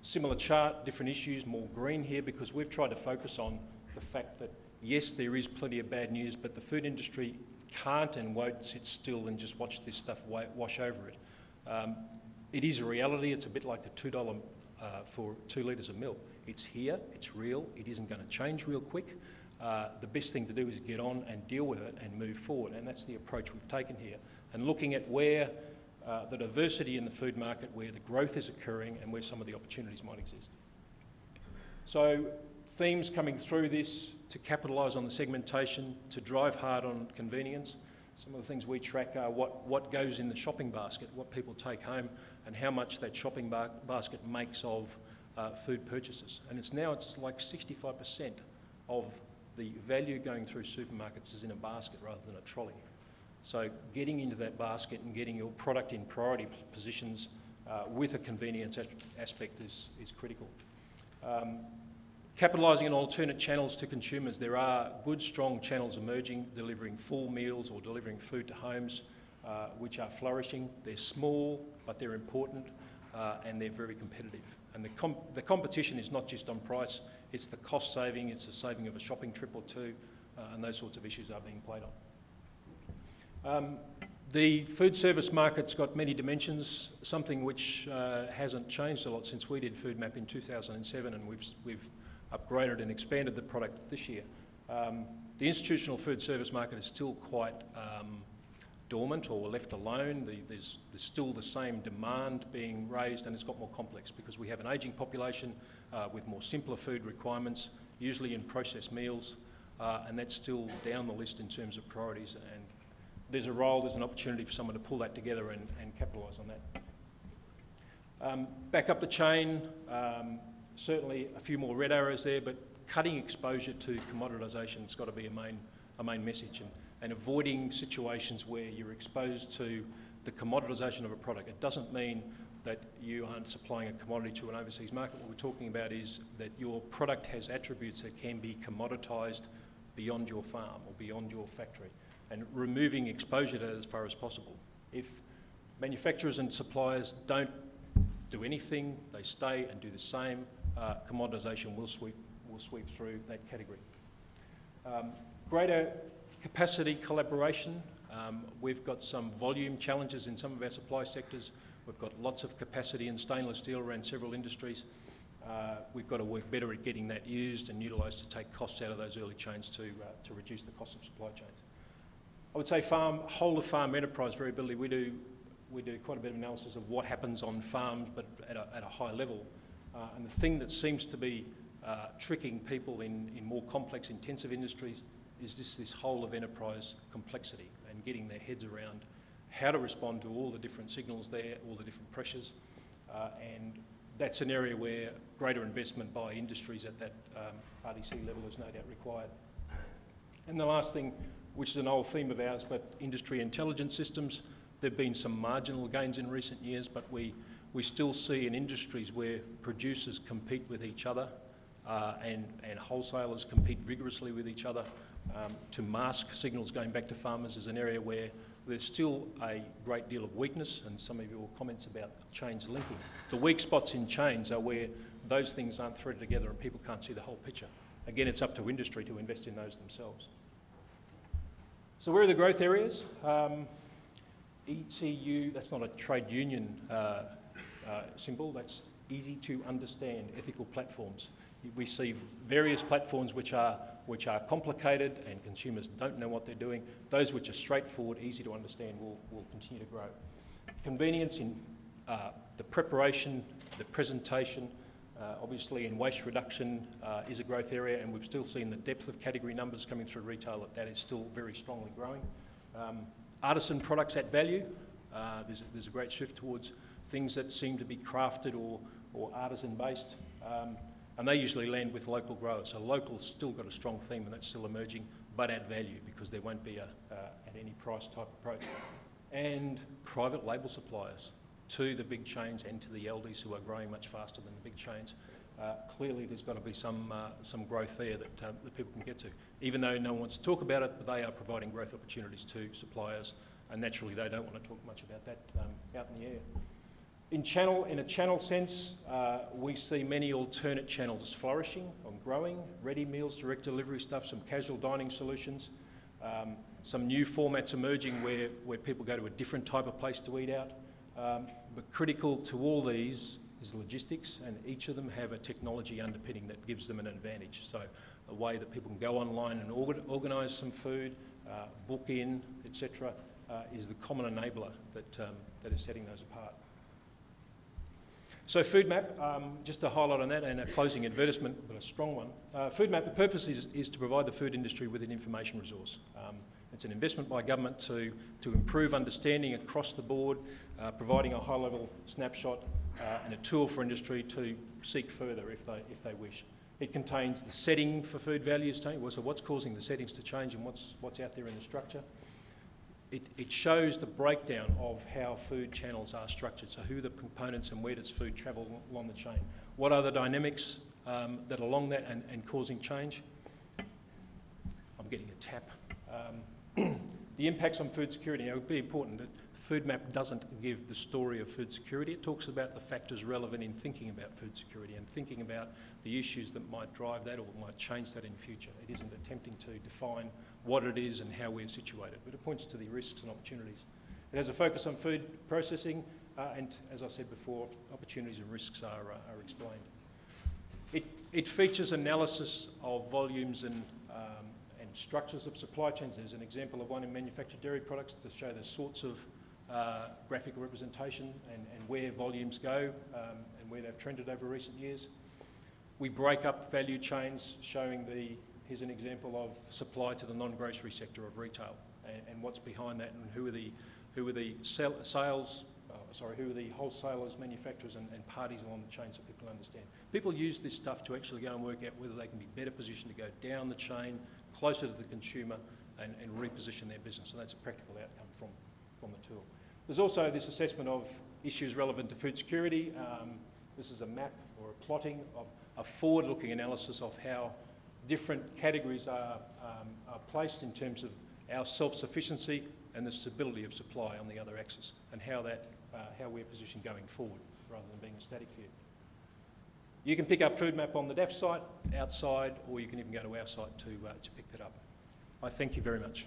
Similar chart, different issues, more green here, because we've tried to focus on the fact that, yes, there is plenty of bad news, but the food industry can't and won't sit still and just watch this stuff wash over it. It is a reality. It's a bit like the $2 for 2 litres of milk. It's here, it's real, it isn't going to change real quick. The best thing to do is get on and deal with it and move forward, and that's the approach we've taken here. And looking at where the diversity in the food market, where the growth is occurring and where some of the opportunities might exist. So themes coming through this to capitalise on the segmentation, to drive hard on convenience. Some of the things we track are what goes in the shopping basket, what people take home, and how much that shopping basket makes of food purchases. And it's like 65% of the value going through supermarkets is in a basket rather than a trolley. So getting into that basket and getting your product in priority positions with a convenience aspect is critical. Capitalising on alternate channels to consumers. There are good, strong channels emerging, delivering full meals or delivering food to homes, which are flourishing. They're small, but they're important, and they're very competitive. And the competition is not just on price, it's the cost saving, it's the saving of a shopping trip or two, and those sorts of issues are being played on. The food service market's got many dimensions, something which hasn't changed a lot since we did Food Map in 2007, and we've upgraded and expanded the product this year. The institutional food service market is still quite dormant or left alone. There's still the same demand being raised, and it's got more complex because we have an ageing population with more simpler food requirements, usually in processed meals, and that's still down the list in terms of priorities. And there's an opportunity for someone to pull that together and capitalise on that. Back up the chain, certainly a few more red arrows there, but cutting exposure to commoditisation has got to be a main message, and avoiding situations where you're exposed to the commoditisation of a product. It doesn't mean that you aren't supplying a commodity to an overseas market. What we're talking about is that your product has attributes that can be commoditised beyond your farm or beyond your factory, and removing exposure to that as far as possible. If manufacturers and suppliers don't do anything, they stay and do the same, commoditisation will sweep through that category. Greater capacity collaboration. We've got some volume challenges in some of our supply sectors. We've got lots of capacity in stainless steel around several industries. We've got to work better at getting that used and utilised to take costs out of those early chains to reduce the cost of supply chains. I would say whole of farm enterprise variability. We do quite a bit of analysis of what happens on farms, but at a high level. And the thing that seems to be tricking people in more complex, intensive industries is this whole of enterprise complexity and getting their heads around how to respond to all the different signals there, all the different pressures. And that's an area where greater investment by industries at that RDC level is no doubt required. And the last thing, which is an old theme of ours, but industry intelligence systems. There have been some marginal gains in recent years, but we still see in industries where producers compete with each other and wholesalers compete vigorously with each other to mask signals going back to farmers is an area where there's still a great deal of weakness, and some of your comments about chains linking. The weak spots in chains are where those things aren't threaded together and people can't see the whole picture. Again, it's up to industry to invest in those themselves. So where are the growth areas? ETU, that's not a trade union symbol, that's easy to understand ethical platforms. We see various platforms which are complicated and consumers don't know what they're doing. Those which are straightforward, easy to understand will continue to grow. Convenience in the preparation, the presentation, obviously in waste reduction is a growth area, and we've still seen the depth of category numbers coming through retail that is still very strongly growing. Artisan products at value, there's a great shift towards things that seem to be crafted or artisan based, and they usually land with local growers. So local's still got a strong theme, and that's still emerging, but at value, because there won't be at any price type approach. And private label suppliers to the big chains and to the Aldi's who are growing much faster than the big chains. Clearly there's got to be some growth there that people can get to. Even though no one wants to talk about it, but they are providing growth opportunities to suppliers, and naturally they don't want to talk much about that out in the air. In a channel sense, we see many alternate channels flourishing and growing, ready meals, direct delivery stuff, some casual dining solutions, some new formats emerging where people go to a different type of place to eat out. But critical to all these is logistics, and each of them have a technology underpinning that gives them an advantage. So a way that people can go online and organise some food, book in, etc., is the common enabler that is setting those apart. So Food Map, just to highlight on that, and a closing advertisement, but a strong one. Food Map, the purpose is to provide the food industry with an information resource. It's an investment by government to improve understanding across the board, providing a high-level snapshot and a tool for industry to seek further if they wish. It contains the setting for food values, so what's causing the settings to change and what's out there in the structure. It shows the breakdown of how food channels are structured, so who are the components and where does food travel along the chain. What are the dynamics that are along that and causing change? I'm getting a tap. The impacts on food security, it would be important that Food Map doesn't give the story of food security. It talks about the factors relevant in thinking about food security and thinking about the issues that might drive that or might change that in future. It isn't attempting to define what it is and how we're situated, but it points to the risks and opportunities. It has a focus on food processing and, as I said before, opportunities and risks are explained. It features analysis of volumes and structures of supply chains. There's an example of one in manufactured dairy products to show the sorts of graphical representation and where volumes go and where they've trended over recent years. We break up value chains, showing here's an example of supply to the non-grocery sector of retail and what's behind that, and who are the wholesalers, manufacturers and parties along the chain, so people understand. People use this stuff to actually go and work out whether they can be better positioned to go down the chain, closer to the consumer, and reposition their business. So that's a practical outcome from the tool. There's also this assessment of issues relevant to food security. This is a map or a plotting of a forward-looking analysis of how different categories are placed in terms of our self-sufficiency and the stability of supply on the other axis, and how we're positioned going forward rather than being a static view. You can pick up Food Map on the DAF site, outside, or you can even go to our site to pick that up. I thank you very much.